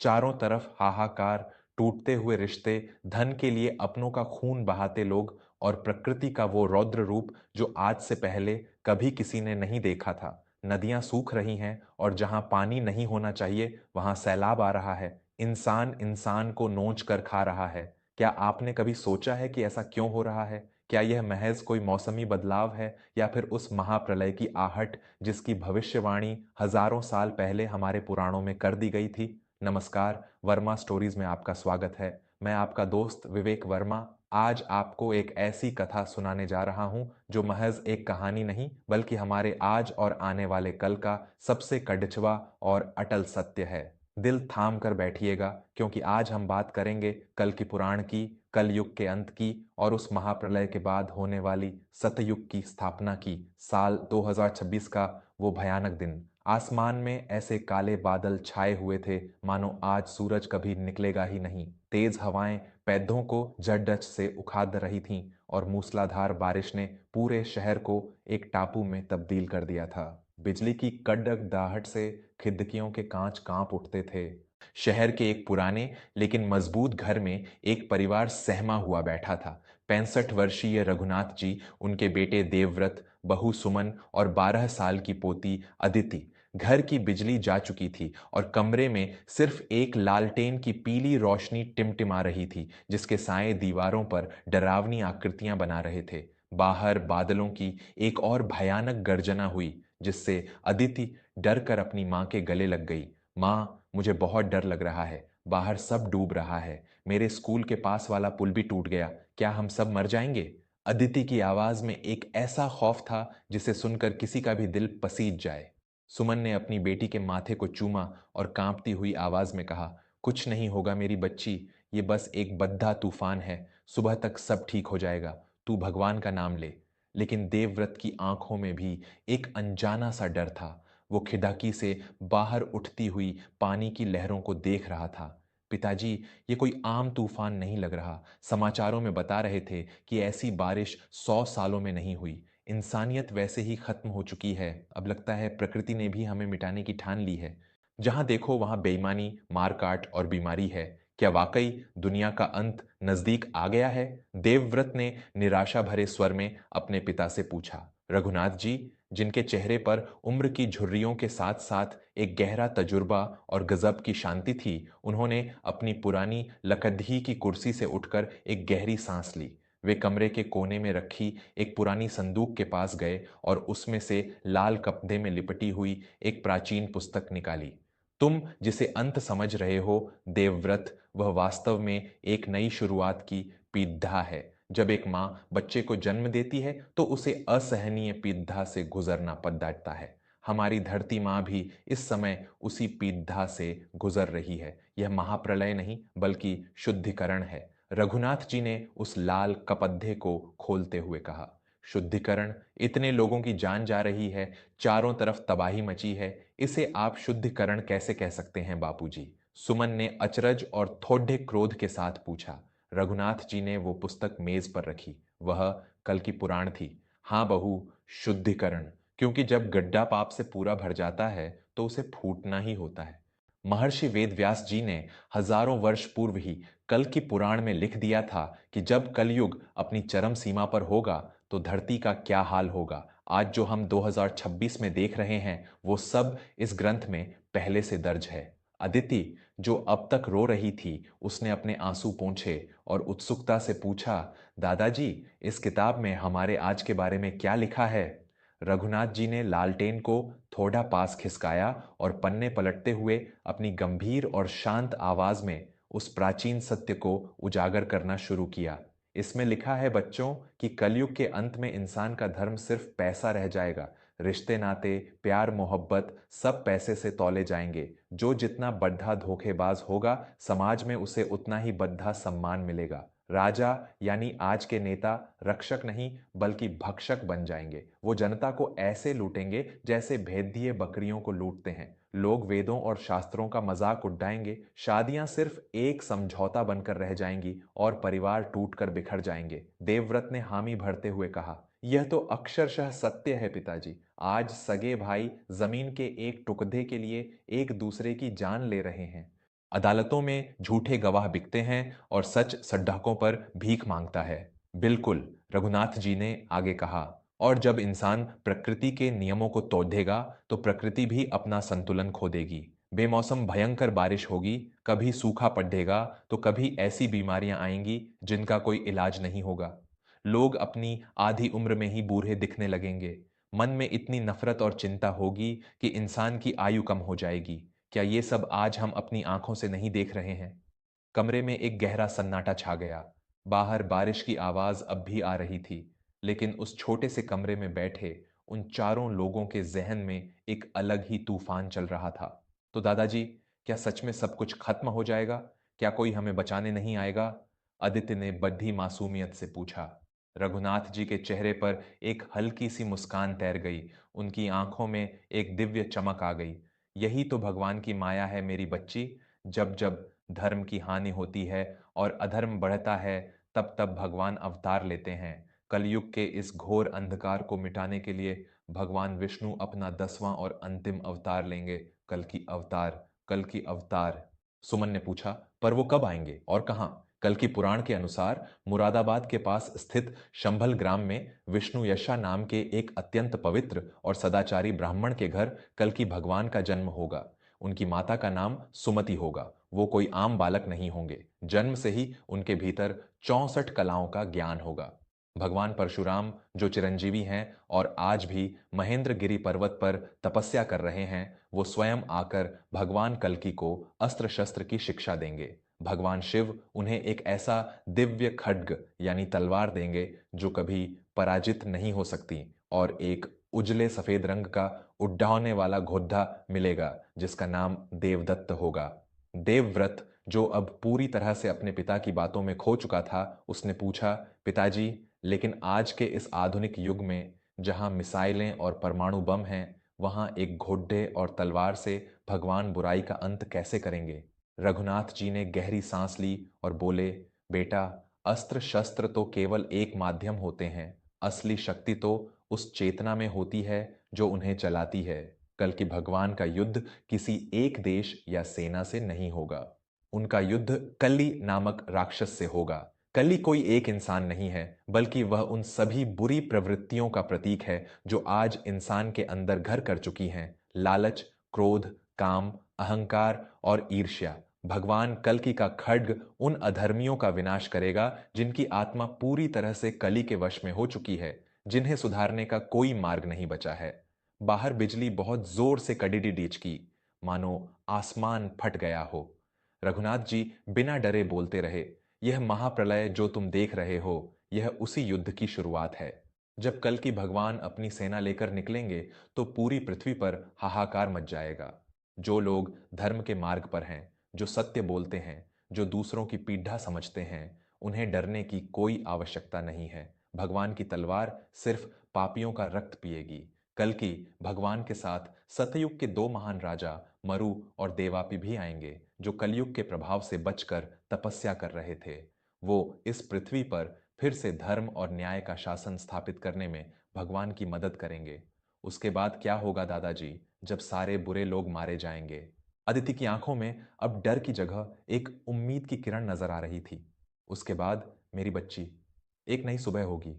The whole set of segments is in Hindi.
चारों तरफ हाहाकार, टूटते हुए रिश्ते, धन के लिए अपनों का खून बहाते लोग और प्रकृति का वो रौद्र रूप जो आज से पहले कभी किसी ने नहीं देखा था। नदियां सूख रही हैं और जहां पानी नहीं होना चाहिए वहां सैलाब आ रहा है। इंसान इंसान को नोच कर खा रहा है। क्या आपने कभी सोचा है कि ऐसा क्यों हो रहा है? क्या यह महज कोई मौसमी बदलाव है या फिर उस महाप्रलय की आहट जिसकी भविष्यवाणी हजारों साल पहले हमारे पुराणों में कर दी गई थी? नमस्कार, वर्मा स्टोरीज में आपका स्वागत है। मैं आपका दोस्त विवेक वर्मा आज आपको एक ऐसी कथा सुनाने जा रहा हूं जो महज एक कहानी नहीं बल्कि हमारे आज और आने वाले कल का सबसे कड़चवा और अटल सत्य है। दिल थाम कर बैठिएगा क्योंकि आज हम बात करेंगे कल की पुराण की, कल युग के अंत की और उस महाप्रलय के बाद होने वाली सतयुग की स्थापना की। साल 2026 का वो भयानक दिन। आसमान में ऐसे काले बादल छाए हुए थे मानो आज सूरज कभी निकलेगा ही नहीं। तेज हवाएं पैदों को जड़ से उखाड़ रही थीं और मूसलाधार बारिश ने पूरे शहर को एक टापू में तब्दील कर दिया था। बिजली की कड़कड़ाहट से खिड़कियों के कांच कांप उठते थे। शहर के एक पुराने लेकिन मजबूत घर में एक परिवार सहमा हुआ बैठा था। 65 वर्षीय रघुनाथ जी, उनके बेटे देवव्रत, बहू सुमन और 12 साल की पोती अदिति। घर की बिजली जा चुकी थी और कमरे में सिर्फ एक लालटेन की पीली रोशनी टिमटिमा रही थी जिसके साए दीवारों पर डरावनी आकृतियां बना रहे थे। बाहर बादलों की एक और भयानक गर्जना हुई जिससे अदिति डर कर अपनी मां के गले लग गई। मां, मुझे बहुत डर लग रहा है। बाहर सब डूब रहा है। मेरे स्कूल के पास वाला पुल भी टूट गया। क्या हम सब मर जाएंगे? अदिति की आवाज में एक ऐसा खौफ था जिसे सुनकर किसी का भी दिल पसीज जाए। सुमन ने अपनी बेटी के माथे को चूमा और कांपती हुई आवाज में कहा, कुछ नहीं होगा मेरी बच्ची, ये बस एक बद्दा तूफान है। सुबह तक सब ठीक हो जाएगा। तू भगवान का नाम ले। लेकिन देवव्रत की आंखों में भी एक अनजाना सा डर था। वो खिड़की से बाहर उठती हुई पानी की लहरों को देख रहा था। पिताजी, ये कोई आम तूफान नहीं लग रहा। समाचारों में बता रहे थे कि ऐसी बारिश 100 सालों में नहीं हुई। इंसानियत वैसे ही खत्म हो चुकी है। अब लगता है प्रकृति ने भी हमें मिटाने की ठान ली है। जहां देखो वहां बेईमानी, मारकाट और बीमारी है। क्या वाकई दुनिया का अंत नजदीक आ गया है? देवव्रत ने निराशा भरे स्वर में अपने पिता से पूछा। रघुनाथ जी, जिनके चेहरे पर उम्र की झुर्रियों के साथ साथ एक गहरा तजुर्बा और गजब की शांति थी, उन्होंने अपनी पुरानी लकड़ी की कुर्सी से उठकर एक गहरी सांस ली। वे कमरे के कोने में रखी एक पुरानी संदूक के पास गए और उसमें से लाल कपड़े में लिपटी हुई एक प्राचीन पुस्तक निकाली। तुम जिसे अंत समझ रहे हो देवव्रत, वह वास्तव में एक नई शुरुआत की पीड़ा है। जब एक माँ बच्चे को जन्म देती है तो उसे असहनीय पीड़ा से गुजरना पड़ जाता है। हमारी धरती माँ भी इस समय उसी पीड़ा से गुजर रही है। यह महाप्रलय नहीं बल्कि शुद्धिकरण है। रघुनाथ जी ने उस लाल कपड्डे को खोलते हुए कहा। शुद्धिकरण? इतने लोगों की जान जा रही है, चारों तरफ तबाही मची है, इसे आप शुद्धिकरण कैसे कह सकते हैं बापूजी? सुमन ने अचरज और थोड़े क्रोध के साथ पूछा। रघुनाथ जी ने वो पुस्तक मेज पर रखी। वह कल की पुराण थी। हाँ बहू, शुद्धिकरण। क्योंकि जब गड्ढा पाप से पूरा भर जाता है तो उसे फूटना ही होता है। महर्षि वेदव्यास जी ने हजारों वर्ष पूर्व ही कल की पुराण में लिख दिया था कि जब कलयुग अपनी चरम सीमा पर होगा तो धरती का क्या हाल होगा। आज जो हम 2026 में देख रहे हैं वो सब इस ग्रंथ में पहले से दर्ज है। अदिति, जो अब तक रो रही थी, उसने अपने आंसू पोंछे और उत्सुकता से पूछा, दादाजी, इस किताब में हमारे आज के बारे में क्या लिखा है? रघुनाथ जी ने लालटेन को थोड़ा पास खिसकाया और पन्ने पलटते हुए अपनी गंभीर और शांत आवाज में उस प्राचीन सत्य को उजागर करना शुरू किया। इसमें लिखा है बच्चों कि कलयुग के अंत में इंसान का धर्म सिर्फ पैसा रह जाएगा। रिश्ते नाते, प्यार मोहब्बत सब पैसे से तौले जाएंगे। जो जितना बड्ढा धोखेबाज होगा समाज में उसे उतना ही बड्ढा सम्मान मिलेगा। राजा यानी आज के नेता रक्षक नहीं बल्कि भक्षक बन जाएंगे। वो जनता को ऐसे लूटेंगे जैसे भेदिए बकरियों को लूटते हैं। लोग वेदों और शास्त्रों का मजाक उड़ाएंगे। शादियां सिर्फ एक समझौता बनकर रह जाएंगी और परिवार टूटकर बिखर जाएंगे। देवव्रत ने हामी भरते हुए कहा, यह तो अक्षरशः सत्य है पिताजी। आज सगे भाई जमीन के एक टुकड़े के लिए एक दूसरे की जान ले रहे हैं। अदालतों में झूठे गवाह बिकते हैं और सच सड्ढाकों पर भीख मांगता है। बिल्कुल, रघुनाथ जी ने आगे कहा, और जब इंसान प्रकृति के नियमों को तोड़ेगा तो प्रकृति भी अपना संतुलन खो देगी। बेमौसम भयंकर बारिश होगी, कभी सूखा पड़ेगा तो कभी ऐसी बीमारियां आएंगी जिनका कोई इलाज नहीं होगा। लोग अपनी आधी उम्र में ही बूढ़े दिखने लगेंगे। मन में इतनी नफरत और चिंता होगी कि इंसान की आयु कम हो जाएगी। क्या ये सब आज हम अपनी आंखों से नहीं देख रहे हैं? कमरे में एक गहरा सन्नाटा छा गया। बाहर बारिश की आवाज अब भी आ रही थी, लेकिन उस छोटे से कमरे में बैठे उन चारों लोगों के जहन में एक अलग ही तूफान चल रहा था। तो दादाजी, क्या सच में सब कुछ खत्म हो जाएगा? क्या कोई हमें बचाने नहीं आएगा? आदित्य ने बड़ी मासूमियत से पूछा। रघुनाथ जी के चेहरे पर एक हल्की सी मुस्कान तैर गई, उनकी आंखों में एक दिव्य चमक आ गई। यही तो भगवान की माया है मेरी बच्ची। जब जब धर्म की हानि होती है और अधर्म बढ़ता है, तब तब भगवान अवतार लेते हैं। कलयुग के इस घोर अंधकार को मिटाने के लिए भगवान विष्णु अपना 10वां और अंतिम अवतार लेंगे। कल की अवतार, कल की अवतार। सुमन ने पूछा, पर वो कब आएंगे और कहाँ? कल की पुराण के अनुसार मुरादाबाद के पास स्थित शंभल ग्राम में विष्णु यशा नाम के एक अत्यंत पवित्र और सदाचारी ब्राह्मण के घर कल की भगवान का जन्म होगा। उनकी माता का नाम सुमति होगा। वो कोई आम बालक नहीं होंगे। जन्म से ही उनके भीतर 64 कलाओं का ज्ञान होगा। भगवान परशुराम जो चिरंजीवी हैं और आज भी महेंद्रगिरी पर्वत पर तपस्या कर रहे हैं, वो स्वयं आकर भगवान कल्कि को अस्त्र शस्त्र की शिक्षा देंगे। भगवान शिव उन्हें एक ऐसा दिव्य खड्ग यानी तलवार देंगे जो कभी पराजित नहीं हो सकती, और एक उजले सफेद रंग का उड्डाने वाला घोड़ा मिलेगा जिसका नाम देवदत्त होगा। देवव्रत, जो अब पूरी तरह से अपने पिता की बातों में खो चुका था, उसने पूछा, पिताजी, लेकिन आज के इस आधुनिक युग में जहां मिसाइलें और परमाणु बम हैं, वहां एक घोड़े और तलवार से भगवान बुराई का अंत कैसे करेंगे? रघुनाथ जी ने गहरी सांस ली और बोले, बेटा, अस्त्र शस्त्र तो केवल एक माध्यम होते हैं। असली शक्ति तो उस चेतना में होती है जो उन्हें चलाती है। कल की भगवान का युद्ध किसी एक देश या सेना से नहीं होगा। उनका युद्ध कली नामक राक्षस से होगा। कली कोई एक इंसान नहीं है, बल्कि वह उन सभी बुरी प्रवृत्तियों का प्रतीक है जो आज इंसान के अंदर घर कर चुकी हैं। लालच, क्रोध, काम, अहंकार और ईर्ष्या। भगवान कल्कि का खड्ग उन अधर्मियों का विनाश करेगा जिनकी आत्मा पूरी तरह से कली के वश में हो चुकी है, जिन्हें सुधारने का कोई मार्ग नहीं बचा है। बाहर बिजली बहुत जोर से कड़ीडीच की, मानो आसमान फट गया हो। रघुनाथ जी बिना डरे बोलते रहे, यह महाप्रलय जो तुम देख रहे हो, यह उसी युद्ध की शुरुआत है। जब कल की भगवान अपनी सेना लेकर निकलेंगे तो पूरी पृथ्वी पर हाहाकार मच जाएगा। जो लोग धर्म के मार्ग पर हैं, जो सत्य बोलते हैं, जो दूसरों की पीड़ा समझते हैं, उन्हें डरने की कोई आवश्यकता नहीं है। भगवान की तलवार सिर्फ पापियों का रक्त पिएगी। कल की भगवान के साथ सतयुग के दो महान राजा मरु और देवापि भी आएंगे, जो कलयुग के प्रभाव से बचकर तपस्या कर रहे थे। वो इस पृथ्वी पर फिर से धर्म और न्याय का शासन स्थापित करने में भगवान की मदद करेंगे। उसके बाद क्या होगा दादाजी, जब सारे बुरे लोग मारे जाएंगे? अदिति की आंखों में अब डर की जगह एक उम्मीद की किरण नजर आ रही थी। उसके बाद मेरी बच्ची, एक नई सुबह होगी।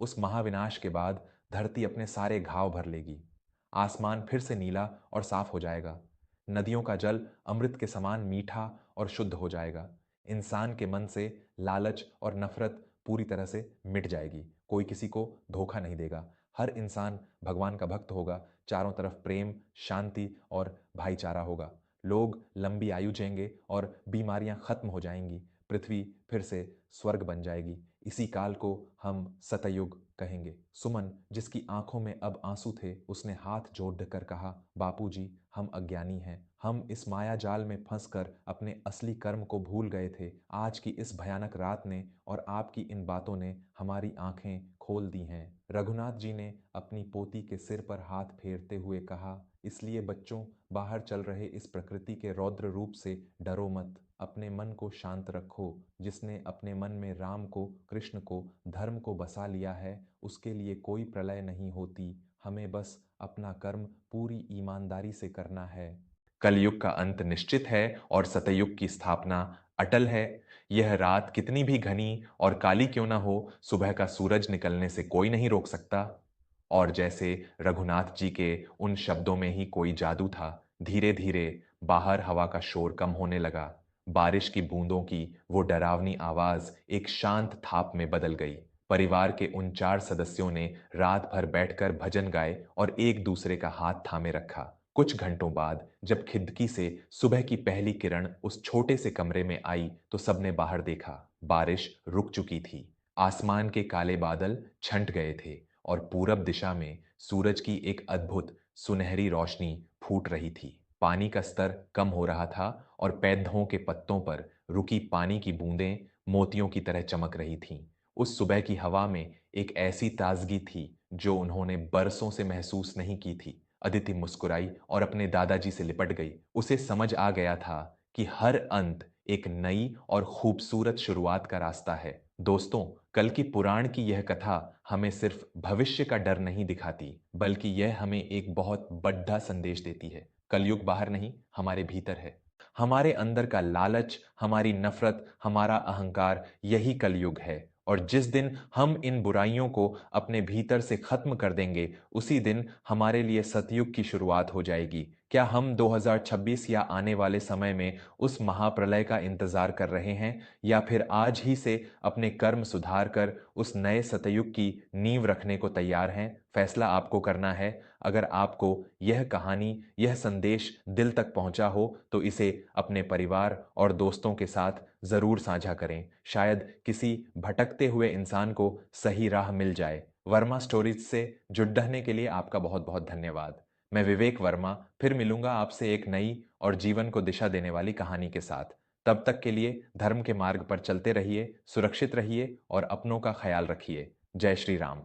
उस महाविनाश के बाद धरती अपने सारे घाव भर लेगी। आसमान फिर से नीला और साफ हो जाएगा। नदियों का जल अमृत के समान मीठा और शुद्ध हो जाएगा। इंसान के मन से लालच और नफरत पूरी तरह से मिट जाएगी। कोई किसी को धोखा नहीं देगा। हर इंसान भगवान का भक्त होगा। चारों तरफ प्रेम, शांति और भाईचारा होगा। लोग लंबी आयु जिएंगे और बीमारियां खत्म हो जाएंगी। पृथ्वी फिर से स्वर्ग बन जाएगी। इसी काल को हम सतयुग कहेंगे। सुमन, जिसकी आंखों में अब आंसू थे, उसने हाथ जोड़कर कहा, बापूजी, हम अज्ञानी हैं। हम इस माया जाल में फंसकर अपने असली कर्म को भूल गए थे। आज की इस भयानक रात ने और आपकी इन बातों ने हमारी आंखें खोल दी हैं। रघुनाथ जी ने अपनी पोती के सिर पर हाथ फेरते हुए कहा, इसलिए बच्चों, बाहर चल रहे इस प्रकृति के रौद्र रूप से डरो मत। अपने मन को शांत रखो। जिसने अपने मन में राम को, कृष्ण को, धर्म को बसा लिया है, उसके लिए कोई प्रलय नहीं होती। हमें बस अपना कर्म पूरी ईमानदारी से करना है। कलयुग का अंत निश्चित है और सतयुग की स्थापना अटल है। यह रात कितनी भी घनी और काली क्यों ना हो, सुबह का सूरज निकलने से कोई नहीं रोक सकता। और जैसे रघुनाथ जी के उन शब्दों में ही कोई जादू था, धीरे धीरे बाहर हवा का शोर कम होने लगा। बारिश की बूंदों की वो डरावनी आवाज एक शांत थाप में बदल गई। परिवार के उन 4 सदस्यों ने रात भर बैठकर भजन गाए और एक दूसरे का हाथ थामे रखा। कुछ घंटों बाद जब खिड़की से सुबह की पहली किरण उस छोटे से कमरे में आई तो सबने बाहर देखा। बारिश रुक चुकी थी। आसमान के काले बादल छंट गए थे और पूरब दिशा में सूरज की एक अद्भुत सुनहरी रोशनी फूट रही थी। पानी का स्तर कम हो रहा था और पौधों के पत्तों पर रुकी पानी की बूंदें मोतियों की तरह चमक रही थीं। उस सुबह की हवा में एक ऐसी ताजगी थी जो उन्होंने बरसों से महसूस नहीं की थी। अदिति मुस्कुराई और अपने दादाजी से लिपट गई। उसे समझ आ गया था कि हर अंत एक नई और खूबसूरत शुरुआत का रास्ता है। दोस्तों, कल की पुराण की यह कथा हमें सिर्फ भविष्य का डर नहीं दिखाती, बल्कि यह हमें एक बहुत बड़ा संदेश देती है। कलयुग बाहर नहीं, हमारे भीतर है। हमारे अंदर का लालच, हमारी नफरत, हमारा अहंकार, यही कलयुग है। और जिस दिन हम इन बुराइयों को अपने भीतर से खत्म कर देंगे, उसी दिन हमारे लिए सतयुग की शुरुआत हो जाएगी। क्या हम 2026 या आने वाले समय में उस महाप्रलय का इंतजार कर रहे हैं, या फिर आज ही से अपने कर्म सुधार कर उस नए सतयुग की नींव रखने को तैयार हैं? फैसला आपको करना है। अगर आपको यह कहानी, यह संदेश दिल तक पहुंचा हो तो इसे अपने परिवार और दोस्तों के साथ जरूर साझा करें। शायद किसी भटकते हुए इंसान को सही राह मिल जाए। वर्मा स्टोरीज से जुड़ रहने के लिए आपका बहुत बहुत धन्यवाद। मैं विवेक वर्मा फिर मिलूंगा आपसे एक नई और जीवन को दिशा देने वाली कहानी के साथ। तब तक के लिए धर्म के मार्ग पर चलते रहिए, सुरक्षित रहिए और अपनों का ख्याल रखिए। जय श्री राम।